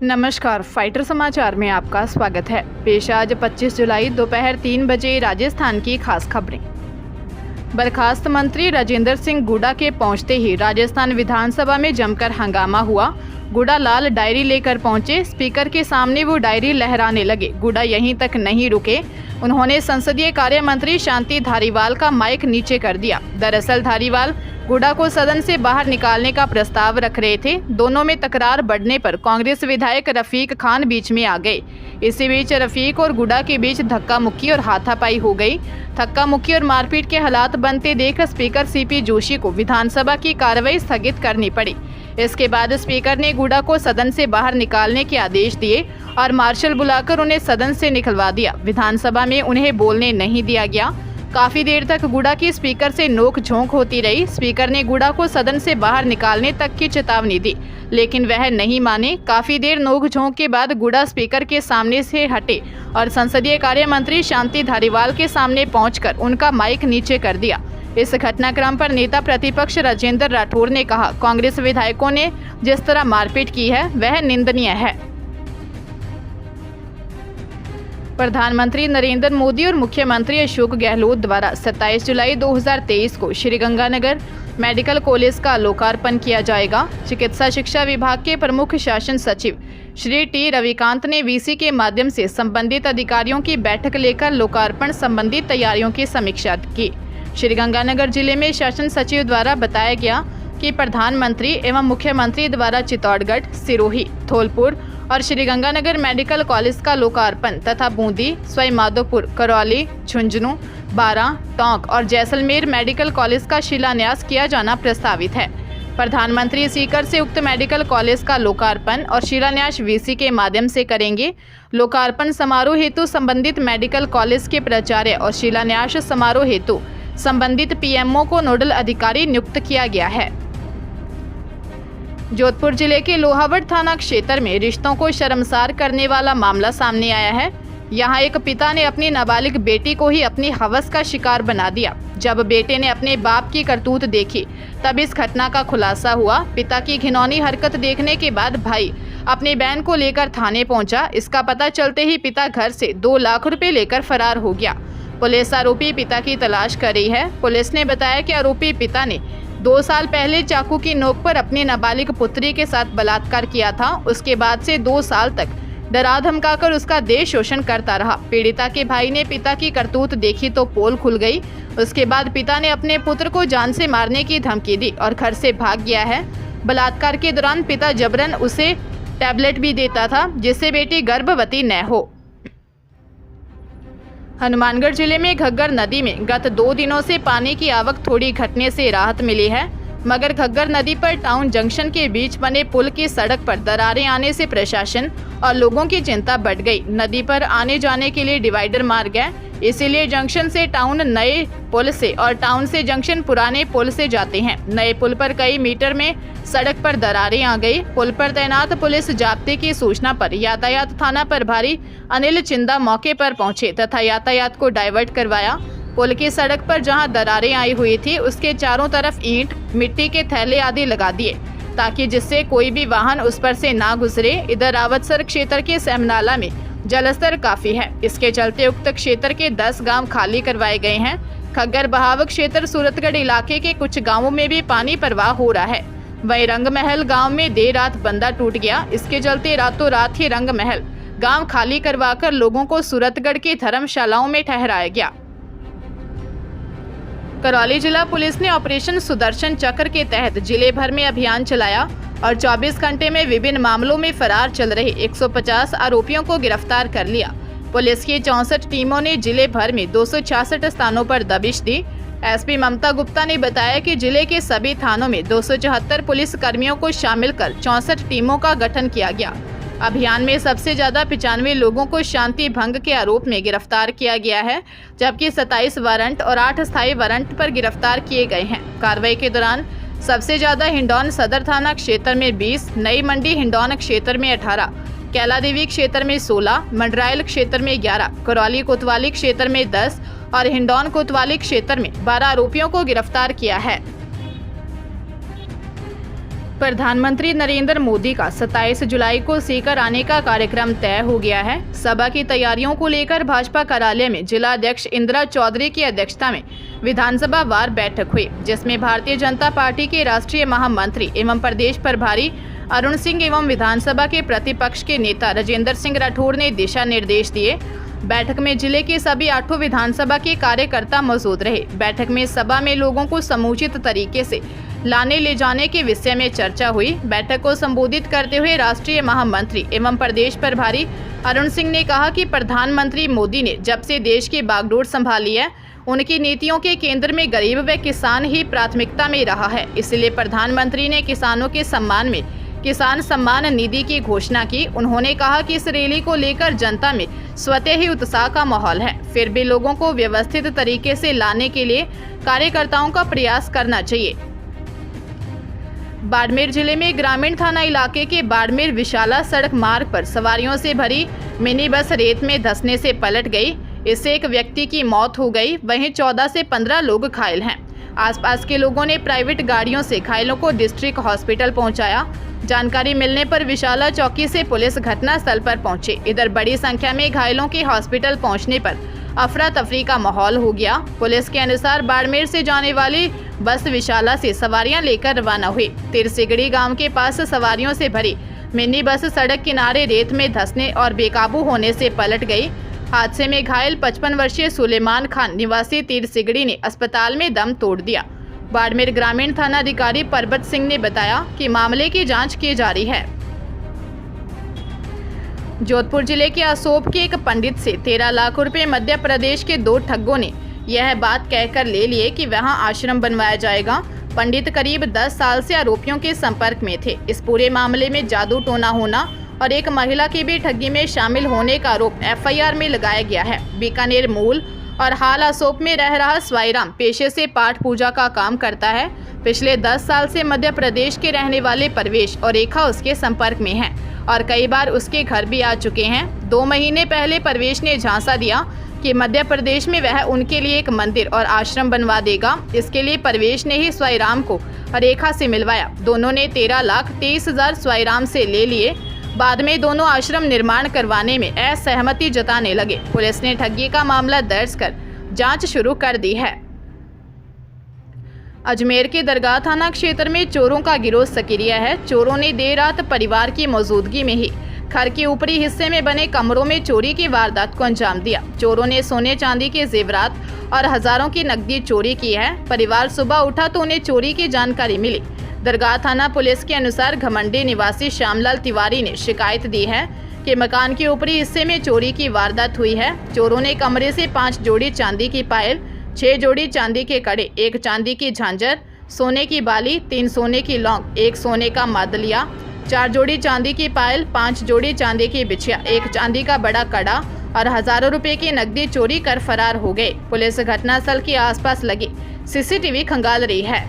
नमस्कार, फाइटर समाचार में आपका स्वागत है। पेश आज 25 जुलाई दोपहर 3 बजे राजस्थान की खास खबरें। बर्खास्त मंत्री राजेंद्र सिंह गुडा के पहुंचते ही राजस्थान विधानसभा में जमकर हंगामा हुआ। गुडा लाल डायरी लेकर पहुंचे। स्पीकर के सामने वो डायरी लहराने लगे। गुडा यहीं तक नहीं रुके, उन्होंने संसदीय कार्य मंत्री शांति धारीवाल का माइक नीचे कर दिया। दरअसल धारीवाल गुडा को सदन से बाहर निकालने का प्रस्ताव रख रहे थे। दोनों में तकरार बढ़ने पर कांग्रेस विधायक रफीक खान बीच में आ गए। इसी बीच रफीक और गुडा के बीच धक्का मुक्की और हाथापाई हो गई। धक्का मुक्की और मारपीट के हालात बनते देख स्पीकर सीपी जोशी को विधानसभा की कार्रवाई स्थगित करनी पड़ी। इसके बाद स्पीकर ने गुडा को सदन से बाहर निकालने के आदेश दिए और मार्शल बुलाकर उन्हें सदन से निकलवा दिया। विधानसभा में उन्हें बोलने नहीं दिया गया। काफी देर तक गुडा की स्पीकर से नोक झोंक होती रही। स्पीकर ने गुडा को सदन से बाहर निकालने तक की चेतावनी दी, लेकिन वह नहीं माने। काफी देर नोक झोंक के बाद गुडा स्पीकर के सामने से हटे और संसदीय कार्य मंत्री शांति धारीवाल के सामने पहुंचकर उनका माइक नीचे कर दिया। इस घटनाक्रम पर नेता प्रतिपक्ष राजेंद्र राठौर ने कहा, कांग्रेस विधायकों ने जिस तरह मारपीट की है वह निंदनीय है। प्रधानमंत्री नरेंद्र मोदी और मुख्यमंत्री अशोक गहलोत द्वारा 27 जुलाई 2023 को श्रीगंगानगर मेडिकल कॉलेज का लोकार्पण किया जाएगा। चिकित्सा शिक्षा विभाग के प्रमुख शासन सचिव श्री टी रविकांत ने वीसी के माध्यम से संबंधित अधिकारियों की बैठक लेकर लोकार्पण संबंधी तैयारियों की समीक्षा की। श्रीगंगानगर जिले में शासन सचिव द्वारा बताया गया कि प्रधानमंत्री एवं मुख्यमंत्री द्वारा चित्तौड़गढ़, सिरोही, धौलपुर और श्रीगंगानगर मेडिकल कॉलेज का लोकार्पण तथा बूंदी, सवाई माधोपुर, करौली, झुंझुनू, बारां, टोंक और जैसलमेर मेडिकल कॉलेज का शिलान्यास किया जाना प्रस्तावित है। प्रधानमंत्री सीकर से उक्त मेडिकल कॉलेज का लोकार्पण और शिलान्यास वीसी के माध्यम से करेंगे। लोकार्पण समारोह हेतु संबंधित मेडिकल कॉलेज के प्राचार्य और शिलान्यास समारोह हेतु संबंधित पीएमओ को नोडल अधिकारी नियुक्त किया गया है। जोधपुर जिले के लोहावट थाना क्षेत्र में रिश्तों को शर्मसार करने वाला मामला सामने आया है। यहां एक पिता ने अपनी नाबालिग बेटी को ही अपनी हवस का शिकार बना दिया। जब बेटे ने अपने बाप की करतूत देखी तब इस घटना का खुलासा हुआ। पिता की घिनौनी हरकत देखने के बाद भाई अपनी बहन को लेकर थाने पहुंचा। इसका पता चलते ही पिता घर से 2 लाख रुपए लेकर फरार हो गया। पुलिस आरोपी पिता की तलाश कर रही है। पुलिस ने बताया कि आरोपी पिता ने 2 साल पहले चाकू की नोक पर अपनी नाबालिग पुत्री के साथ बलात्कार किया था। उसके बाद से 2 साल तक डरा धमकाकर उसका देह शोषण करता रहा। पीड़िता के भाई ने पिता की करतूत देखी तो पोल खुल गई। उसके बाद पिता ने अपने पुत्र को जान से मारने की धमकी दी और घर से भाग गया है। बलात्कार के दौरान पिता जबरन उसे टैबलेट भी देता था जिससे बेटी गर्भवती न हो। हनुमानगढ़ जिले में घग्गर नदी में गत 2 दिनों से पानी की आवक थोड़ी घटने से राहत मिली है, मगर घग्गर नदी पर टाउन जंक्शन के बीच बने पुल की सड़क पर दरारें आने से प्रशासन और लोगों की चिंता बढ़ गई। नदी पर आने जाने के लिए डिवाइडर मार्ग है, इसीलिए जंक्शन से टाउन नए पुल से और टाउन से जंक्शन पुराने पुल से जाते हैं। नए पुल पर कई मीटर में सड़क पर दरारें आ गई। पुल पर तैनात पुलिस जाब्ते की सूचना पर यातायात थाना प्रभारी अनिल चिंदा मौके पर पहुंचे तथा यातायात को डाइवर्ट करवाया। पुल की सड़क पर जहां दरारें आई हुई थी उसके चारों तरफ ईंट, मिट्टी के थैले आदि लगा दिए ताकि जिससे कोई भी वाहन उस पर से ना गुजरे। इधर रावतसर क्षेत्र के सहमनाला में जलस्तर काफी है। इसके चलते उक्त क्षेत्र के 10 गांव खाली करवाए गए हैं। खग्गर बहाव क्षेत्र सूरतगढ़ इलाके के कुछ गांवों में भी पानी प्रवाह हो रहा है। वहीं रंगमहल गांव में देर रात बंदा टूट गया। इसके चलते रातों रात ही रंगमहल गांव खाली करवाकर लोगों को सूरतगढ़ की धर्मशालाओं में ठहराया गया। करौली जिला पुलिस ने ऑपरेशन सुदर्शन चक्र के तहत जिले भर में अभियान चलाया और 24 घंटे में विभिन्न मामलों में फरार चल रहे 150 आरोपियों को गिरफ्तार कर लिया। पुलिस की 64 टीमों ने जिले भर में 266 स्थानों पर दबिश दी। एसपी ममता गुप्ता ने बताया कि जिले के सभी थानों में 274 पुलिस कर्मियों को शामिल कर 64 टीमों का गठन किया गया। अभियान में सबसे ज्यादा 95 लोगों को शांति भंग के आरोप में गिरफ्तार किया गया है, जबकि 27 वारंट और 8 स्थायी वारंट पर गिरफ्तार किए गए हैं। कार्रवाई के दौरान सबसे ज्यादा हिंडौन सदर थाना क्षेत्र में 20, नई मंडी हिंडौन क्षेत्र में 18, कैलादेवी क्षेत्र में 16, मंडरायल क्षेत्र में 11, करौली कोतवाली क्षेत्र में 10 और हिंडौन कोतवाली क्षेत्र में 12 आरोपियों को गिरफ्तार किया है। प्रधानमंत्री नरेंद्र मोदी का 27 जुलाई को सीकर आने का कार्यक्रम तय हो गया है। सभा की तैयारियों को लेकर भाजपा कार्यालय में जिला अध्यक्ष इंदिरा चौधरी की अध्यक्षता में विधानसभा वार बैठक हुई, जिसमें भारतीय जनता पार्टी के राष्ट्रीय महामंत्री एवं प्रदेश प्रभारी अरुण सिंह एवं विधानसभा के प्रतिपक्ष के नेता राजेंद्र सिंह राठौर ने दिशा निर्देश दिए। बैठक में जिले के सभी 8 विधानसभा के कार्यकर्ता मौजूद रहे। बैठक में सभा में लोगों को समुचित तरीके से लाने ले जाने के विषय में चर्चा हुई। बैठक को संबोधित करते हुए राष्ट्रीय महामंत्री एवं प्रदेश प्रभारी अरुण सिंह ने कहा कि प्रधानमंत्री मोदी ने जब से देश की बागडोर संभाली है, उनकी नीतियों के केंद्र में गरीब व किसान ही प्राथमिकता में रहा है। इसलिए प्रधानमंत्री ने किसानों के सम्मान में किसान सम्मान निधि की घोषणा की। उन्होंने कहा कि इस रैली को लेकर जनता में स्वतः ही उत्साह का माहौल है, फिर भी लोगों को व्यवस्थित तरीके से लाने के लिए कार्यकर्ताओं का प्रयास करना चाहिए। बाड़मेर जिले में ग्रामीण थाना इलाके के बाड़मेर विशाला सड़क मार्ग पर सवारियों से भरी मिनी बस रेत में धंसने से पलट गई। इससे एक व्यक्ति की मौत हो गई, वहीं 14 से 15 लोग घायल हैं। आसपास के लोगों ने प्राइवेट गाड़ियों से घायलों को डिस्ट्रिक्ट हॉस्पिटल पहुंचाया। जानकारी मिलने पर विशाला चौकी से पुलिस घटनास्थल पर पहुंचे। इधर बड़ी संख्या में घायलों के हॉस्पिटल पहुंचने पर अफरा तफरी का माहौल हो गया। पुलिस के अनुसार बाड़मेर से जाने वाली बस विशाला से सवारियां लेकर रवाना हुई। तिरसिगड़ी गांव के पास सवारियों से भरी मिनी बस सड़क किनारे रेत में धंसने और बेकाबू होने से पलट गई। हादसे में घायल 55 वर्षीय सुलेमान खान निवासी तिरसिगड़ी ने अस्पताल में दम तोड़ दिया। बाड़मेर ग्रामीण थाना अधिकारी परबत सिंह ने बताया कि मामले की जांच की जा रही है। जोधपुर जिले के असोप के एक पंडित से 13 लाख रुपए मध्य प्रदेश के 2 ठगों ने यह बात कहकर ले लिए कि वहां आश्रम बनवाया जाएगा। पंडित करीब 10 साल से आरोपियों के संपर्क में थे। इस पूरे मामले में जादू टोना होना और एक महिला की भी ठगी में शामिल होने का आरोप FIR में लगाया गया है। बीकानेर मूल और हाल असोप में रह रहा स्वाईराम पेशे से पाठ पूजा का काम करता है। पिछले 10 साल से मध्य प्रदेश के रहने वाले परवेश और रेखा उसके संपर्क में हैं और कई बार उसके घर भी आ चुके हैं। 2 महीने पहले परवेश ने झांसा दिया कि मध्य प्रदेश में वह उनके लिए एक मंदिर और आश्रम बनवा देगा। इसके लिए परवेश ने ही स्वाईराम को रेखा से मिलवाया। दोनों ने 13,23,000 स्वाईराम से ले लिए। बाद में दोनों आश्रम निर्माण करवाने में असहमति जताने लगे। पुलिस ने ठगी का मामला दर्ज कर जांच शुरू कर दी है। अजमेर के दरगाह थाना क्षेत्र में चोरों का गिरोह सक्रिय है। चोरों ने देर रात परिवार की मौजूदगी में ही घर के ऊपरी हिस्से में बने कमरों में चोरी की वारदात को अंजाम दिया। चोरों ने सोने चांदी के जेवरात और हजारों की नकदी चोरी की है। परिवार सुबह उठा तो उन्हें चोरी की जानकारी मिली। दरगाह थाना पुलिस के अनुसार घमंडी निवासी श्यामलाल तिवारी ने शिकायत दी है कि मकान के ऊपरी हिस्से में चोरी की वारदात हुई है। चोरों ने कमरे से 5 जोड़ी चांदी की पायल, 6 जोड़ी चांदी के कड़े, 1 चांदी की झांझर, सोने की बाली, 3 सोने की लौंग, 1 सोने का मादलिया, 4 जोड़ी चांदी की पायल, 5 जोड़ी चांदी की बिछिया, 1 चांदी का बड़ा कड़ा और हजारों रुपए की नकदी चोरी कर फरार हो गए। पुलिस घटनास्थल के आसपास लगी CCTV खंगाल रही है।